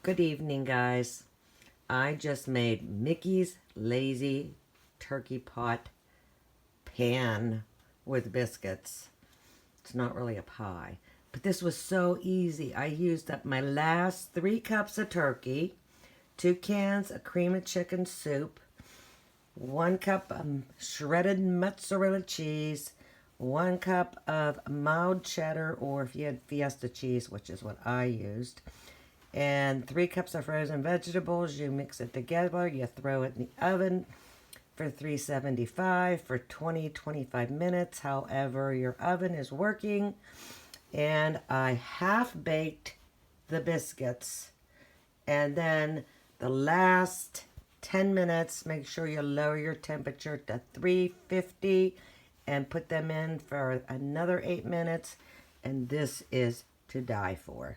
Good evening, guys. I just made Mickey's Lazy Turkey Pot pan with biscuits. It's not really a pie, but this was so easy. I used up my last 3 cups of turkey, 2 cans of cream of chicken soup, 1 cup of shredded mozzarella cheese, 1 cup of mild cheddar, or if you had fiesta cheese, which is what I used, and 3 cups of frozen vegetables. You mix it together, you throw it in the oven for 375 for 20-25 minutes, however your oven is working. And I half baked the biscuits, and then the last 10 minutes, make sure you lower your temperature to 350 and put them in for another 8 minutes, and this is to die for.